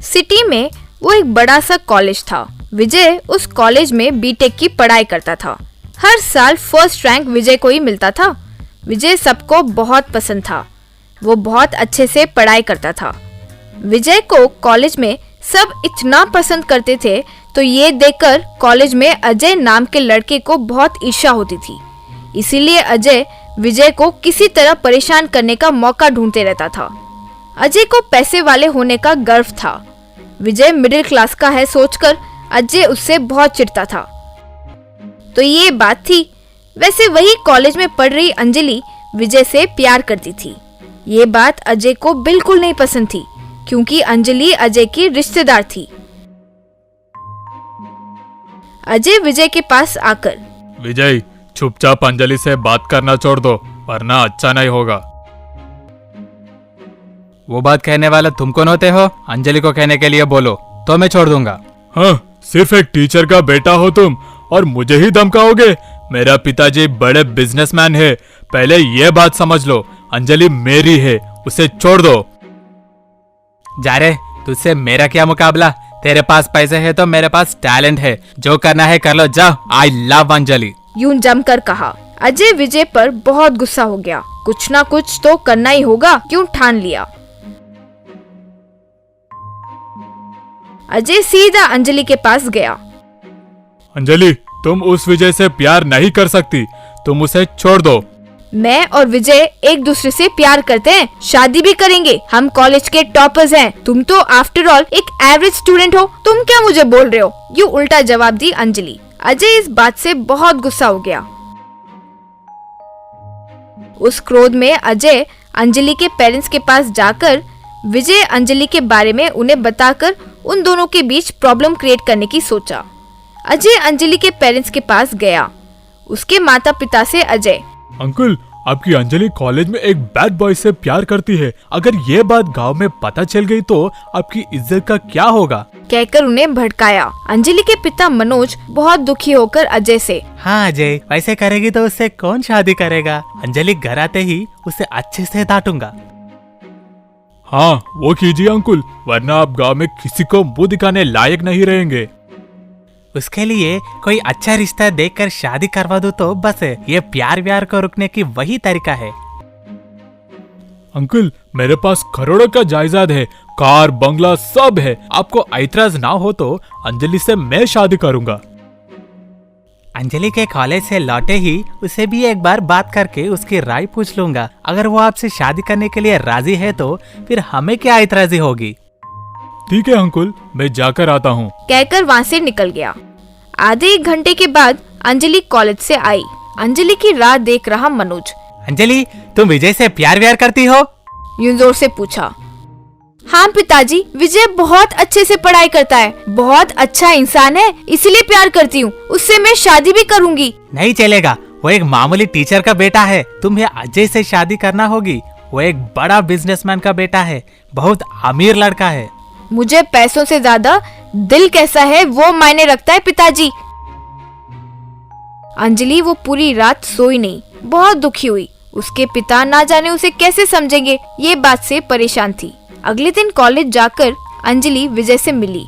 City में वो एक बड़ा सा कॉलेज था। विजय उस कॉलेज में बीटेक की पढ़ाई करता था। हर साल फर्स्ट रैंक विजय को ही मिलता था। विजय सबको बहुत पसंद था। वो बहुत अच्छे से पढ़ाई करता था। विजय को कॉलेज में सब इतना पसंद करते थे, तो ये देखकर कॉलेज में अजय नाम के लड़के को बहुत ईर्ष्या होती थी। इसीलिए अजय विजय को किसी तरह परेशान करने का मौका ढूंढते रहता था। अजय को पैसे वाले होने का गर्व था। विजय मिडिल क्लास का है सोचकर अजय उससे बहुत चिढ़ता था। तो ये बात थी। वैसे वही कॉलेज में पढ़ रही अंजलि विजय से प्यार करती थी। ये बात अजय को बिल्कुल नहीं पसंद थी, क्योंकि अंजलि अजय की रिश्तेदार थी। अजय विजय के पास आकर, विजय, चुपचाप अंजलि से बात करना छोड़ दो, वरना अच्छा नहीं होगा। वो बात कहने वाला तुम कौन होते हो? अंजलि को कहने के लिए बोलो तो मैं छोड़ दूंगा। हाँ, सिर्फ एक टीचर का बेटा हो तुम और मुझे ही धमकाओगे? मेरा पिताजी बड़े बिजनेसमैन है, पहले ये बात समझ लो। अंजलि मेरी है, उसे छोड़ दो। जा रे, तुझसे मेरा क्या मुकाबला? तेरे पास पैसे है तो मेरे पास टैलेंट है, जो करना है कर लो, जा। आई लव अंजलि, यूं जमकर कहा। अजय विजय पर बहुत गुस्सा हो गया। कुछ ना कुछ तो करना ही होगा, क्यों ठान लिया। अजय सीधा अंजलि के पास गया। अंजलि, तुम उस विजय से प्यार नहीं कर सकती, तुम उसे छोड़ दो। मैं और विजय एक दूसरे से प्यार करते हैं, शादी भी करेंगे। हम कॉलेज के टॉपर्स हैं। तुम तो आफ्टर ऑल एक एवरेज स्टूडेंट हो। तुम क्या मुझे बोल रहे हो? यूं उल्टा जवाब दी अंजलि। अजय इस बात से बहुत गुस्सा हो गया। उस क्रोध में अजय अंजलि के पेरेंट्स के पास जाकर विजय अंजलि के बारे में उन्हें बताकर उन दोनों के बीच प्रॉब्लम क्रिएट करने की सोचा। अजय अंजलि के पेरेंट्स के पास गया। उसके माता पिता से अजय, अंकल, आपकी अंजलि कॉलेज में एक बैड बॉय से प्यार करती है। अगर ये बात गांव में पता चल गई तो आपकी इज्जत का क्या होगा? कहकर उन्हें भड़काया। अंजलि के पिता मनोज बहुत दुखी होकर अजय से, हाँ अजय, वैसे करेगी तो उससे कौन शादी करेगा? अंजलि घर आते ही उसे अच्छे से डांटूंगा। हाँ, वो कीजिए अंकुल, वरना आप गांव में किसी को मुंह दिखाने लायक नहीं रहेंगे। उसके लिए कोई अच्छा रिश्ता देखकर शादी करवा दो तो बस है। ये प्यार व्यार को रुकने की वही तरीका है। अंकल, मेरे पास करोड़ों का जायदाद है, कार बंगला सब है। आपको ऐतराज ना हो तो अंजलि से मैं शादी करूंगा। अंजलि के कॉलेज से लौटे ही उसे भी एक बार बात करके उसकी राय पूछ लूंगा। अगर वो आपसे शादी करने के लिए राजी है तो फिर हमें क्या ऐतराजी होगी। ठीक है अंकुल, मैं जाकर आता हूँ, कहकर वहाँ से निकल गया। आधे एक घंटे के बाद अंजलि कॉलेज से आई। अंजलि की राह देख रहा मनोज, अंजलि, तुम विजय से प्यार व्यार करती हो? यूं जोर से पूछा। हाँ पिताजी, विजय बहुत अच्छे से पढ़ाई करता है, बहुत अच्छा इंसान है, इसलिए प्यार करती हूँ। उससे मैं शादी भी करूँगी। नहीं चलेगा, वो एक मामूली टीचर का बेटा है। तुम्हें अजय से शादी करना होगी। वो एक बड़ा बिजनेसमैन का बेटा है, बहुत अमीर लड़का है। मुझे पैसों से ज्यादा दिल कैसा है वो मायने रखता है पिताजी। अंजलि वो पूरी रात सोई नहीं, बहुत दुखी हुई। उसके पिता ना जाने उसे कैसे समझेंगे, ये बात से परेशान थी। अगले दिन कॉलेज जाकर अंजलि विजय से मिली।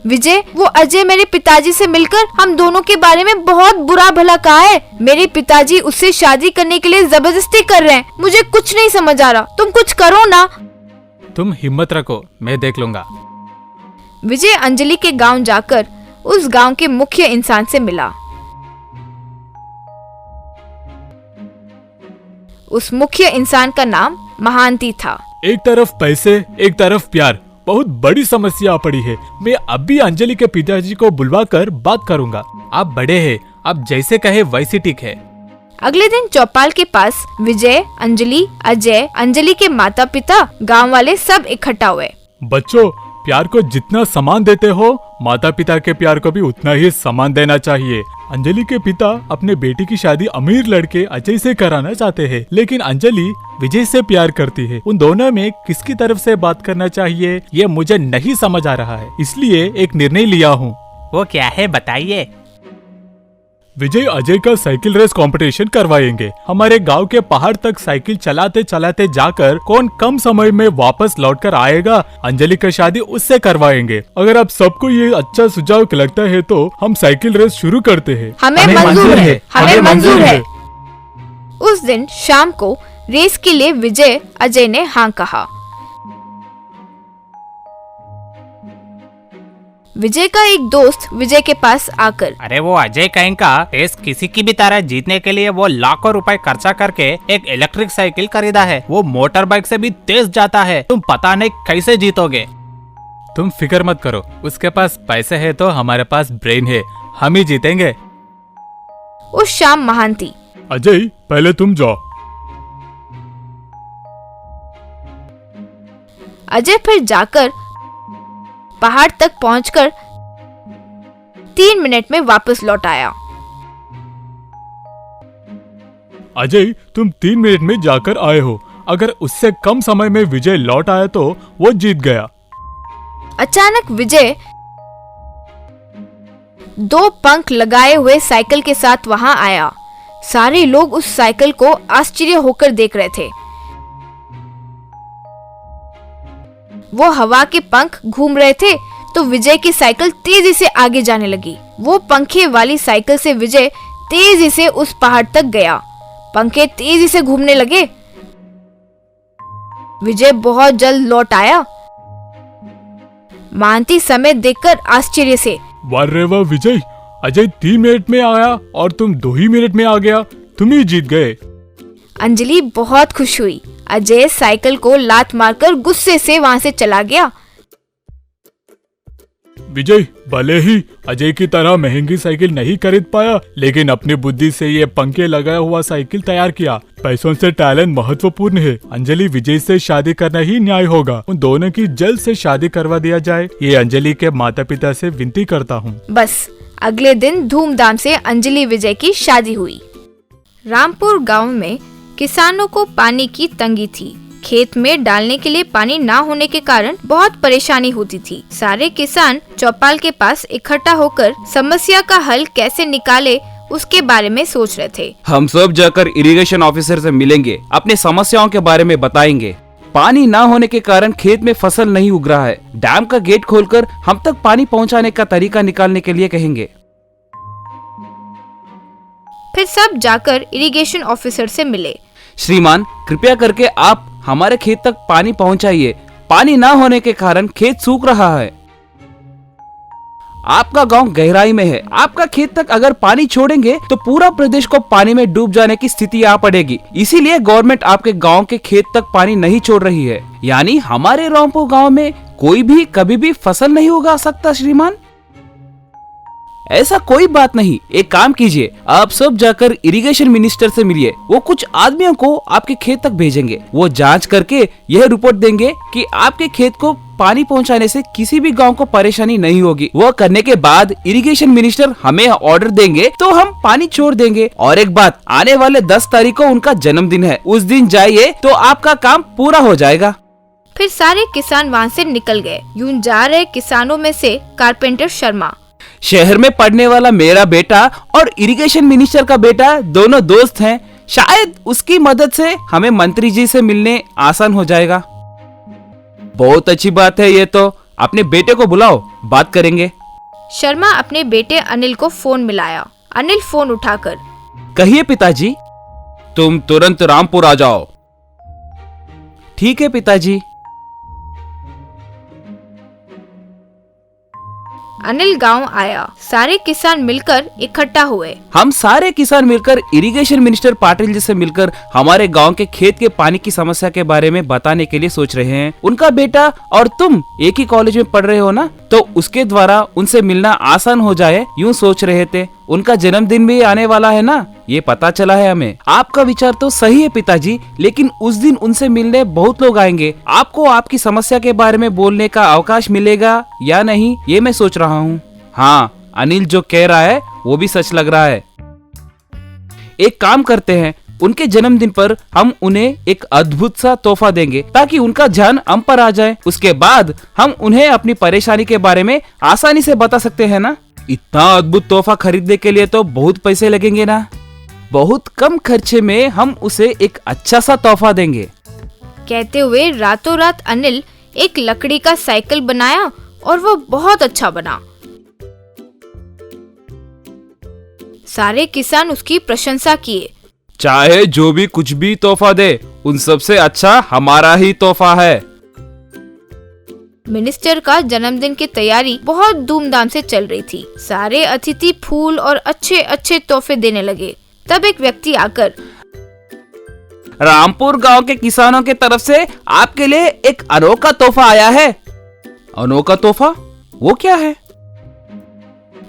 विजय, वो अजय मेरे पिताजी से मिलकर हम दोनों के बारे में बहुत बुरा भला कहा है। मेरे पिताजी उससे शादी करने के लिए जबरदस्ती कर रहे हैं। मुझे कुछ नहीं समझ आ रहा, तुम कुछ करो ना। तुम हिम्मत रखो, मैं देख लूंगा। विजय अंजलि के गांव जाकर उस गांव के मुख्य इंसान से मिला। उस मुख्य इंसान का नाम महांती था। एक तरफ पैसे, एक तरफ प्यार, बहुत बड़ी समस्या पड़ी है। मैं अभी अंजलि के पिताजी को बुलवाकर बात करूंगा। आप बड़े हैं, आप जैसे कहे वैसे ठीक है। अगले दिन चौपाल के पास विजय, अंजलि, अजय, अंजलि के माता पिता, गांव वाले सब इकट्ठा हुए। बच्चों, प्यार को जितना सम्मान देते हो, माता पिता के प्यार को भी उतना ही सम्मान देना चाहिए। अंजलि के पिता अपने बेटी की शादी अमीर लड़के अजय से कराना चाहते हैं, लेकिन अंजलि विजय से प्यार करती है। उन दोनों में किसकी तरफ से बात करना चाहिए ये मुझे नहीं समझ आ रहा है, इसलिए एक निर्णय लिया हूँ। वो क्या है, बताइए। विजय अजय का साइकिल रेस कंपटीशन करवाएंगे। हमारे गांव के पहाड़ तक साइकिल चलाते चलाते जाकर कौन कम समय में वापस लौटकर आएगा, अंजलि का शादी उससे करवाएंगे। अगर आप सबको ये अच्छा सुझाव लगता है तो हम साइकिल रेस शुरू करते हैं। हमें मंजूर है, हमें मंजूर है। उस दिन शाम को रेस के लिए विजय अजय ने हाँ कहा। विजय का एक दोस्त विजय के पास आकर, अरे वो अजय कहीं का रेस किसी की भी तरह जीतने के लिए वो लाखों रुपए खर्चा करके एक इलेक्ट्रिक साइकिल खरीदा है। वो मोटर बाइक से भी तेज जाता है, तुम पता नहीं कैसे जीतोगे। तुम फिक्र मत करो, उसके पास पैसे है तो हमारे पास ब्रेन है, हम ही जीतेंगे। उस शाम महांती, अजय पहले तुम जाओ। अजय फिर जाकर पहाड़ तक पहुंचकर 3 मिनट में वापस लौट आया। अजय तुम 3 मिनट में जाकर आए हो, अगर उससे कम समय में विजय लौट आया तो वो जीत गया। अचानक विजय 2 पंख लगाए हुए साइकिल के साथ वहां आया। सारे लोग उस साइकिल को आश्चर्य होकर देख रहे थे। वो हवा के पंख घूम रहे थे तो विजय की साइकिल तेजी से आगे जाने लगी। वो पंखे वाली साइकिल से विजय तेजी से उस पहाड़ तक गया। पंखे तेजी से घूमने लगे। विजय बहुत जल्द लौट आया। मानती समय देखकर आश्चर्य से, वाह रे वाह विजय, अजय 3 मिनट में आया और तुम 2 ही मिनट में आ गया, तुम ही जीत गए। अंजलि बहुत खुश हुई। अजय साइकिल को लात मारकर गुस्से से वहां से चला गया। विजय भले ही अजय की तरह महंगी साइकिल नहीं खरीद पाया, लेकिन अपनी बुद्धि से ये पंखे लगाया हुआ साइकिल तैयार किया। पैसों से टैलेंट महत्वपूर्ण है। अंजलि विजय से शादी करना ही न्याय होगा। उन दोनों की जल्द से शादी करवा दिया जाए, ये अंजलि के माता पिता से विनती करता हूँ। बस अगले दिन धूमधाम से अंजलि विजय की शादी हुई। रामपुर गांव में किसानों को पानी की तंगी थी। खेत में डालने के लिए पानी ना होने के कारण बहुत परेशानी होती थी। सारे किसान चौपाल के पास इकट्ठा होकर समस्या का हल कैसे निकाले उसके बारे में सोच रहे थे। हम सब जाकर इरिगेशन ऑफिसर से मिलेंगे, अपनी समस्याओं के बारे में बताएंगे। पानी ना होने के कारण खेत में फसल नहीं उग रहा है। डैम का गेट खोलकर हम तक पानी पहुंचाने का तरीका निकालने के लिए कहेंगे। फिर सब जाकर इरिगेशन ऑफिसर से मिले। श्रीमान, कृपया करके आप हमारे खेत तक पानी पहुंचाइए। पानी ना होने के कारण खेत सूख रहा है। आपका गांव गहराई में है। आपका खेत तक अगर पानी छोड़ेंगे तो पूरा प्रदेश को पानी में डूब जाने की स्थिति आ पड़ेगी। इसीलिए गवर्नमेंट आपके गांव के खेत तक पानी नहीं छोड़ रही है। यानी हमारे रामपुर गांव में कोई भी कभी भी फसल नहीं उगा सकता। श्रीमान, ऐसा कोई बात नहीं। एक काम कीजिए, आप सब जाकर इरिगेशन मिनिस्टर से मिलिए। वो कुछ आदमियों को आपके खेत तक भेजेंगे। वो जांच करके यह रिपोर्ट देंगे कि आपके खेत को पानी पहुंचाने से किसी भी गांव को परेशानी नहीं होगी। वो करने के बाद इरिगेशन मिनिस्टर हमें ऑर्डर देंगे तो हम पानी छोड़ देंगे। और एक बात, आने वाले 10 तारीख को उनका जन्मदिन है, उस दिन जाइए तो आपका काम पूरा हो जाएगा। फिर सारे किसान वहाँ से निकल गए। यूं जा रहे किसानों में से कारपेंटर शर्मा, शहर में पढ़ने वाला मेरा बेटा और इरिगेशन मिनिस्टर का बेटा दोनों दोस्त हैं। शायद उसकी मदद से हमें मंत्री जी से मिलने आसान हो जाएगा। बहुत अच्छी बात है ये तो। अपने बेटे को बुलाओ, बात करेंगे। शर्मा अपने बेटे अनिल को फोन मिलाया। अनिल फोन उठाकर, कहिए पिताजी। तुम तुरंत रामपुर आ जाओ। ठीक है पिताजी। अनिल गांव आया। सारे किसान मिलकर इकट्ठा हुए। हम सारे किसान मिलकर इरिगेशन मिनिस्टर पाटिल जी से मिलकर हमारे गांव के खेत के पानी की समस्या के बारे में बताने के लिए सोच रहे हैं। उनका बेटा और तुम एक ही कॉलेज में पढ़ रहे हो ना, तो उसके द्वारा उनसे मिलना आसान हो जाए, यूं सोच रहे थे। उनका जन्मदिन भी आने वाला है ना, ये पता चला है हमें। आपका विचार तो सही है पिताजी, लेकिन उस दिन उनसे मिलने बहुत लोग आएंगे। आपको आपकी समस्या के बारे में बोलने का अवकाश मिलेगा या नहीं, ये मैं सोच रहा हूँ। हाँ, अनिल जो कह रहा है वो भी सच लग रहा है। एक काम करते हैं, उनके जन्मदिन पर हम उन्हें एक अद्भुत सा तोहफा देंगे ताकि उनका ध्यान हम पर आ जाए। उसके बाद हम उन्हें अपनी परेशानी के बारे में आसानी से बता सकते हैं ना। इतना अद्भुत तोहफा खरीदने के लिए तो बहुत पैसे लगेंगे ना। बहुत कम खर्चे में हम उसे एक अच्छा सा तोहफा देंगे। कहते हुए रातों रात अनिल एक लकड़ी का साइकिल बनाया और वो बहुत अच्छा बना। सारे किसान उसकी प्रशंसा किए। चाहे जो भी कुछ भी तोहफा दे, उन सबसे अच्छा हमारा ही तोहफा है। मिनिस्टर का जन्मदिन की तैयारी बहुत धूमधाम से चल रही थी। सारे अतिथि फूल और अच्छे अच्छे तोहफे देने लगे। तब एक व्यक्ति आकर, रामपुर गांव के किसानों के तरफ से आपके लिए एक अनोखा तोहफा आया है। अनोखा तोहफा? वो क्या है?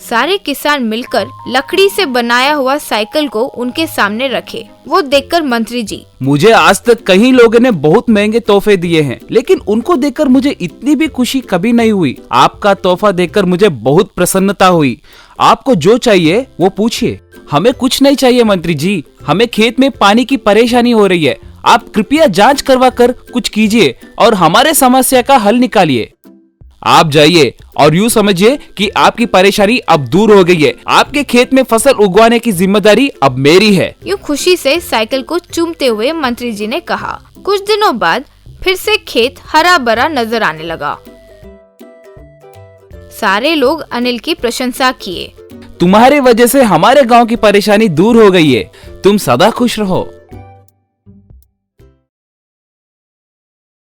सारे किसान मिलकर लकड़ी से बनाया हुआ साइकिल को उनके सामने रखे। वो देखकर मंत्री जी, मुझे आज तक कई लोगों ने बहुत महंगे तोहफे दिए हैं, लेकिन उनको देखकर मुझे इतनी भी खुशी कभी नहीं हुई। आपका तोहफा देखकर मुझे बहुत प्रसन्नता हुई। आपको जो चाहिए वो पूछिए। हमें कुछ नहीं चाहिए मंत्री जी, हमें खेत में पानी की परेशानी हो रही है। आप कृपया जांच करवा कर कुछ कीजिए और हमारे समस्या का हल निकालिए। आप जाइए और यूँ समझिए कि आपकी परेशानी अब दूर हो गई है। आपके खेत में फसल उगवाने की जिम्मेदारी अब मेरी है। यूँ खुशी से साइकिल को चूमते हुए मंत्री जी ने कहा। कुछ दिनों बाद फिर से खेत हरा भरा नजर आने लगा। सारे लोग अनिल की प्रशंसा किए। तुम्हारे वजह से हमारे गांव की परेशानी दूर हो गई है। तुम सदा खुश रहो।